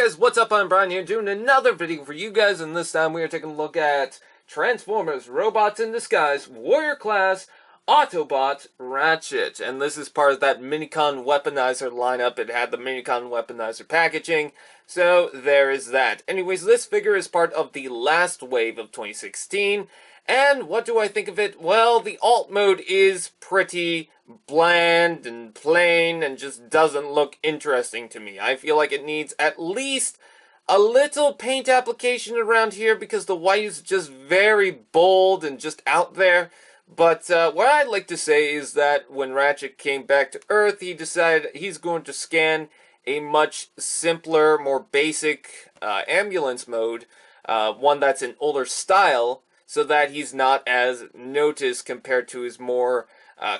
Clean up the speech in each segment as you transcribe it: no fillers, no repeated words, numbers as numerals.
guys, what's up? I'm Brian here doing another video for you guys, and this time we are taking a look at Transformers Robots in Disguise Warrior Class Autobot Ratchet. And this is part of that Minicon Weaponizer lineup. It had the Minicon Weaponizer packaging, so there is that. Anyways, this figure is part of the last wave of 2016, and what do I think of it? Well, the alt mode is pretty bland and plain and just doesn't look interesting to me. I feel like it needs at least a little paint application around here because the white is just very bold and just out there. But what I'd like to say is that when Ratchet came back to Earth, he decided he's going to scan a much simpler, more basic ambulance mode, one that's in older style, so that he's not as noticed compared to his more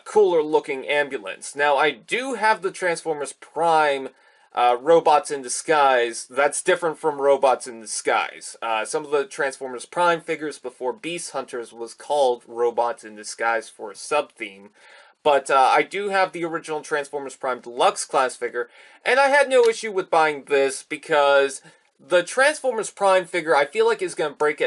cooler looking ambulance. Now, I do have the Transformers Prime Robots in Disguise. That's different from Robots in Disguise. Some of the Transformers Prime figures before Beast Hunters was called Robots in Disguise for a sub-theme. But I do have the original Transformers Prime Deluxe class figure, and I had no issue with buying this because the Transformers Prime figure I feel like is going to break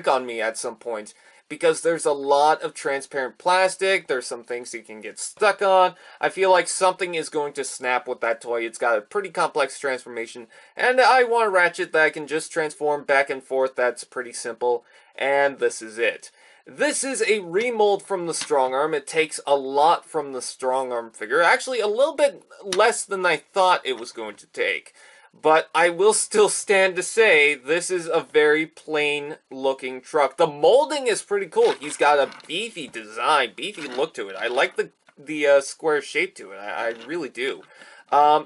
on me at some point, because there's a lot of transparent plastic, there's some things you can get stuck on. I feel like something is going to snap with that toy. It's got a pretty complex transformation, and I want a Ratchet that I can just transform back and forth. That's pretty simple, and this is it. This is a remold from the Strong Arm. It takes a lot from the Strong Arm figure, actually a little bit less than I thought it was going to take. But I will still stand to say this is a very plain looking truck. The molding is pretty cool. He's got a beefy design, beefy look to it. I like the square shape to it. I really do.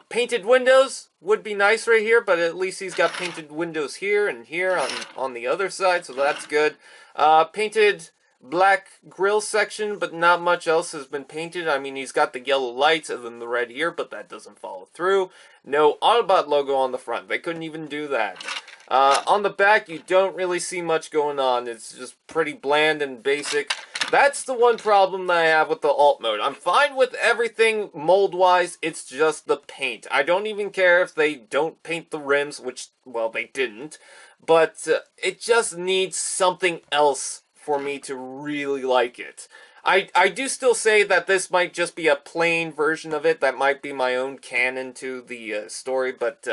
Painted windows would be nice right here, but at least he's got painted windows here and here on the other side, so that's good. Painted black grill section, but not much else has been painted. I mean, he's got the yellow lights and then the red here, but that doesn't follow through. No Autobot logo on the front. They couldn't even do that. On the back, you don't really see much going on. It's just pretty bland and basic. That's the one problem that I have with the alt mode. I'm fine with everything mold-wise, it's just the paint. I don't even care if they don't paint the rims, which, well, they didn't. But it just needs something else for me to really like it. I do still say that this might just be a plain version of it. That might be my own canon to the story, but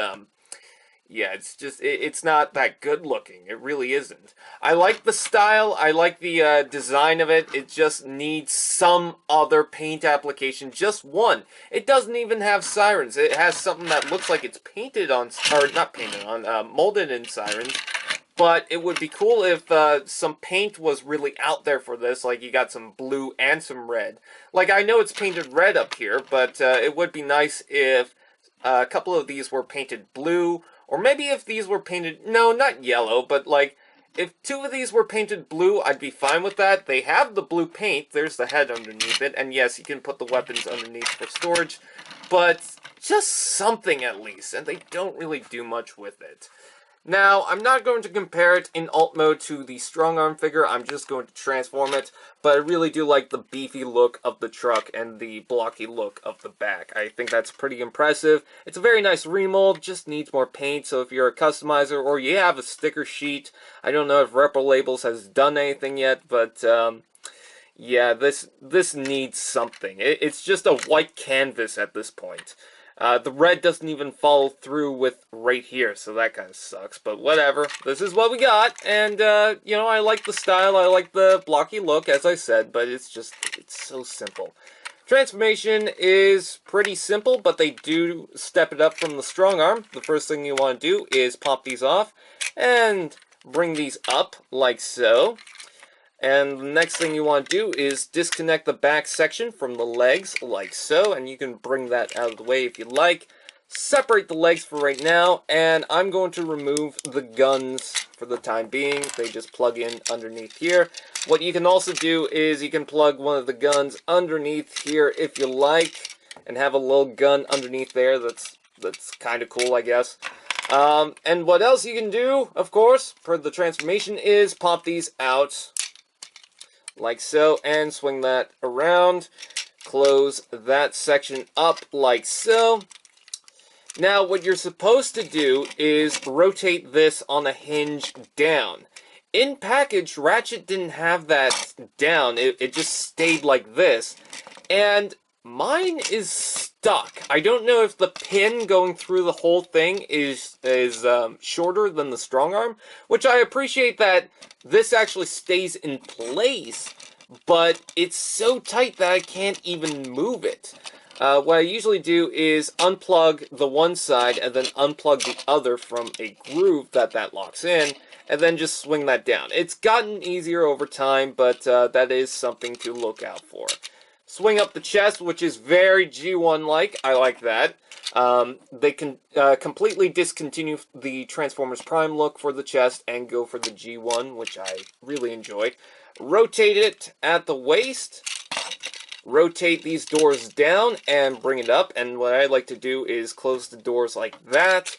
yeah, it's not that good looking. It really isn't. I like the style, I like the design of it. It just needs some other paint application, just one. It doesn't even have sirens. It has something that looks like it's painted on, or not painted on, molded in sirens. But it would be cool if some paint was really out there for this, like you got some blue and some red. Like, I know it's painted red up here, but it would be nice if a couple of these were painted blue, or maybe if these were painted, no, not yellow, but like, if two of these were painted blue, I'd be fine with that. They have the blue paint, there's the head underneath it, and yes, you can put the weapons underneath for storage, but just something at least, and they don't really do much with it. Now, I'm not going to compare it in alt mode to the Strong Arm figure, I'm just going to transform it, but I really do like the beefy look of the truck and the blocky look of the back. I think that's pretty impressive. It's a very nice remold, just needs more paint, so if you're a customizer or you have a sticker sheet, I don't know if Repro Labels has done anything yet, but yeah, this needs something. It's just a white canvas at this point. The red doesn't even follow through with right here, so that kind of sucks, but whatever. This is what we got, and, you know, I like the style, I like the blocky look, as I said, but it's so simple. Transformation is pretty simple, but they do step it up from the Strong Arm. The first thing you want to do is pop these off, and bring these up, like so. And the next thing you want to do is disconnect the back section from the legs, like so, and you can bring that out of the way if you like. Separate the legs for right now, and I'm going to remove the guns for the time being. They just plug in underneath here. What you can also do is you can plug one of the guns underneath here if you like, and have a little gun underneath there. That's kind of cool, I guess. And what else you can do, of course, per the transformation, is pop these out like so, and swing that around, close that section up like so. Now, what you're supposed to do is rotate this on a hinge down. In package, Ratchet didn't have that down. It just stayed like this. And mine is stuck. I don't know if the pin going through the whole thing is shorter than the strong arm, which I appreciate that this actually stays in place, but it's so tight that I can't even move it. What I usually do is unplug the one side and then unplug the other from a groove that locks in, and then just swing that down. It's gotten easier over time, but that is something to look out for. Swing up the chest, which is very G1-like. I like that. They can completely discontinue the Transformers Prime look for the chest and go for the G1, which I really enjoy. Rotate it at the waist. Rotate these doors down and bring it up. And what I like to do is close the doors like that.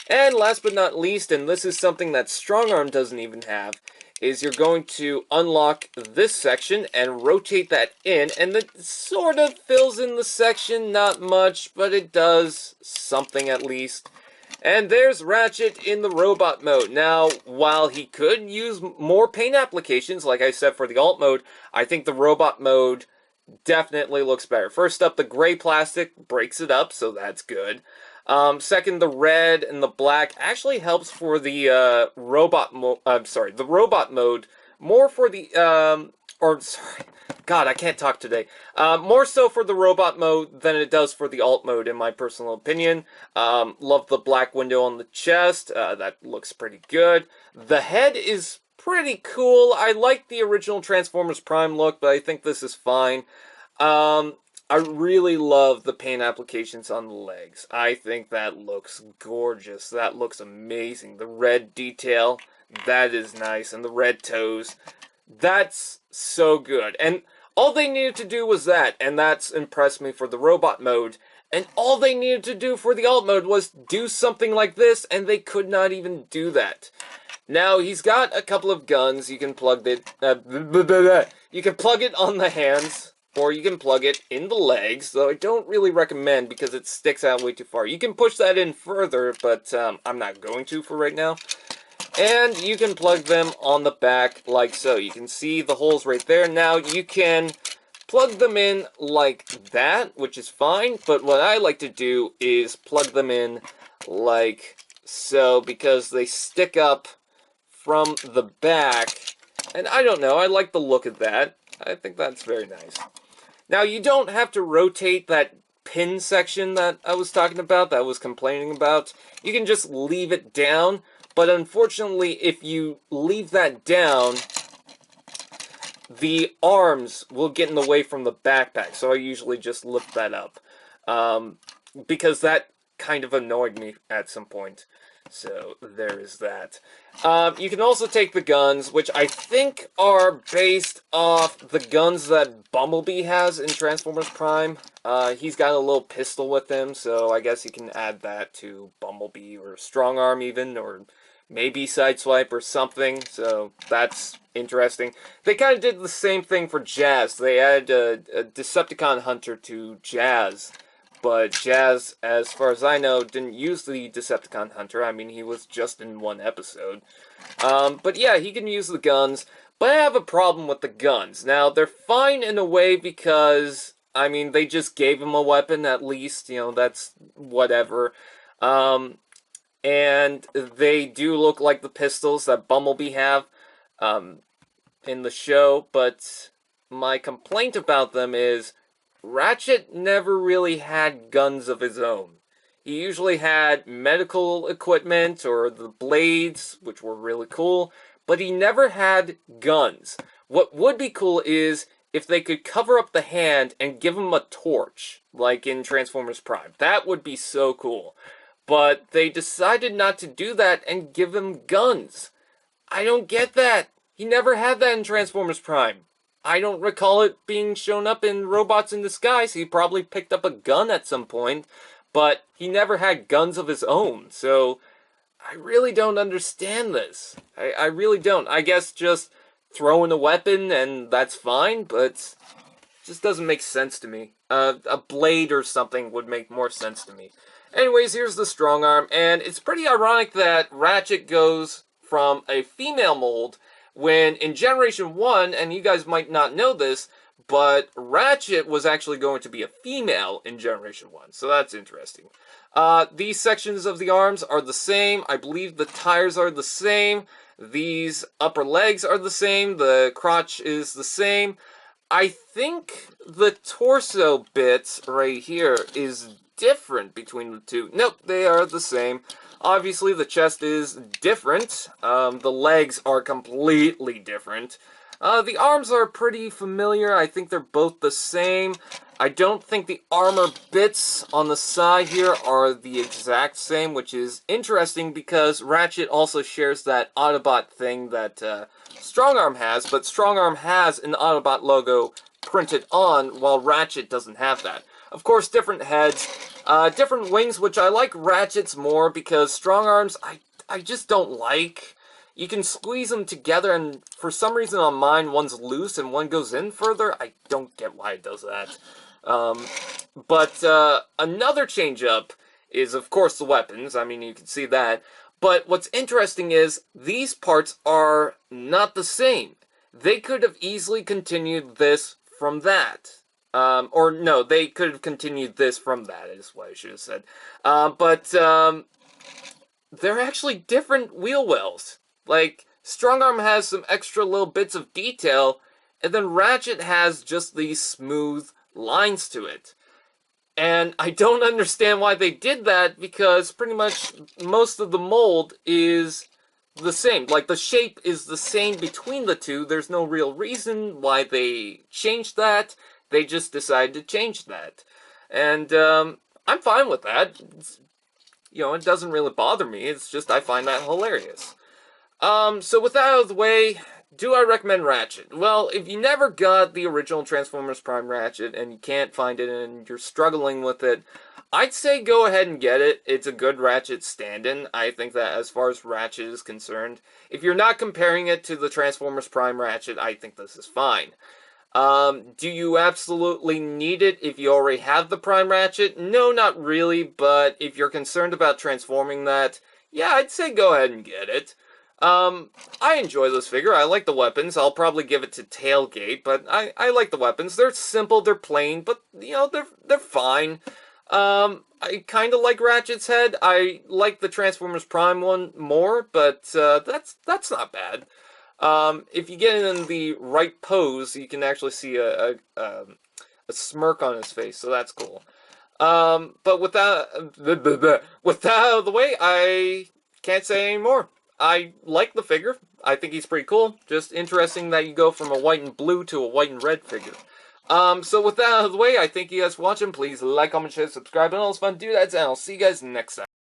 And last but not least, and this is something that Strongarm doesn't even have, is you're going to unlock this section and rotate that in, and it sort of fills in the section, not much, but it does something at least. And there's Ratchet in the robot mode. Now, while he could use more paint applications, like I said for the alt mode, I think the robot mode definitely looks better. First up, the gray plastic breaks it up, so that's good. Second, the red and the black actually helps for the robot mode. The robot mode more for the God, I can't talk today. More so for the robot mode than it does for the alt mode, in my personal opinion. Love the black window on the chest. That looks pretty good. The head is pretty cool. I like the original Transformers Prime look, but I think this is fine. I really love the paint applications on the legs. I think that looks gorgeous. That looks amazing. The red detail, that is nice. And the red toes, that's so good. And all they needed to do was that, and that's impressed me for the robot mode. And all they needed to do for the alt mode was do something like this, and they could not even do that. Now, he's got a couple of guns. You can plug it, you can plug it on the hands, or you can plug it in the legs, though I don't really recommend because it sticks out way too far. You can push that in further, but I'm not going to for right now. And you can plug them on the back like so. You can see the holes right there. Now, you can plug them in like that, which is fine, but what I like to do is plug them in like so, because they stick up from the back, and I don't know, I like the look of that. I think that's very nice. Now, you don't have to rotate that pin section that I was talking about, that I was complaining about. You can just leave it down, but unfortunately, if you leave that down, the arms will get in the way from the backpack, so I usually just lift that up, because that kind of annoyed me at some point. So, there is that. You can also take the guns, which I think are based off the guns that Bumblebee has in Transformers Prime. He's got a little pistol with him, so I guess you can add that to Bumblebee, or Strongarm even, or maybe Sideswipe or something, so that's interesting. They kind of did the same thing for Jazz. They added a Decepticon Hunter to Jazz. But Jazz, as far as I know, didn't use the Decepticon Hunter. I mean, he was just in one episode. But yeah, he can use the guns. But I have a problem with the guns. Now, they're fine in a way because, I mean, they just gave him a weapon at least. You know, that's whatever. And they do look like the pistols that Bumblebee have in the show. But my complaint about them is Ratchet never really had guns of his own. He usually had medical equipment or the blades, which were really cool, but he never had guns. What would be cool is if they could cover up the hand and give him a torch, like in Transformers Prime. That would be so cool. But they decided not to do that and give him guns. I don't get that. He never had that in Transformers Prime. I don't recall it being shown up in Robots in Disguise. He probably picked up a gun at some point, but he never had guns of his own. So, I really don't understand this. I really don't. I guess just throw in a weapon and that's fine, but it just doesn't make sense to me. A blade or something would make more sense to me. Anyways, here's the strong arm, and it's pretty ironic that Ratchet goes from a female mold when in Generation 1, and you guys might not know this, but Ratchet was actually going to be a female in Generation 1, so that's interesting. These sections of the arms are the same. I believe the tires are the same. These upper legs are the same. The crotch is the same. I think the torso bit right here is different between the two. Nope, they are the same. Obviously, the chest is different. The legs are completely different. The arms are pretty familiar. I think they're both the same. I don't think the armor bits on the side here are the exact same, which is interesting because Ratchet also shares that Autobot thing that Strongarm has, but Strongarm has an Autobot logo printed on, while Ratchet doesn't have that. Of course, different heads, different wings, which I like Ratchet's more because Strongarms I just don't like. You can squeeze them together, and for some reason on mine, one's loose and one goes in further. I don't get why it does that. But another change-up is, of course, the weapons. I mean, you can see that. But what's interesting is these parts are not the same. They could have easily continued this from that. Or no, they could have continued this from that, is what I should have said. But they're actually different wheel wells. Like, Strongarm has some extra little bits of detail, and then Ratchet has just these smooth lines to it. And I don't understand why they did that, because pretty much most of the mold is the same. Like, the shape is the same between the two. There's no real reason why they changed that. They just decided to change that. And I'm fine with that. You know, it doesn't really bother me. It's just I find that hilarious. So with that out of the way, do I recommend Ratchet? Well, if you never got the original Transformers Prime Ratchet and you can't find it and you're struggling with it, I'd say go ahead and get it. It's a good Ratchet stand-in. I think that as far as Ratchet is concerned, if you're not comparing it to the Transformers Prime Ratchet, I think this is fine. Do you absolutely need it if you already have the Prime Ratchet? No, not really, but if you're concerned about transforming that, yeah, I'd say go ahead and get it. I enjoy this figure. I like the weapons. I'll probably give it to Tailgate, but I like the weapons. They're simple, they're plain, but, you know, they're fine. I kind of like Ratchet's head. I like the Transformers Prime one more, but, that's not bad. If you get in the right pose, you can actually see a smirk on his face, so that's cool. But with that, with that out of the way, I can't say any more. I like the figure. I think he's pretty cool. Just interesting that you go from a white and blue to a white and red figure. So with that out of the way, I thank you guys for watching. Please like, comment, share, subscribe, and all this fun. Do that, and I'll see you guys next time.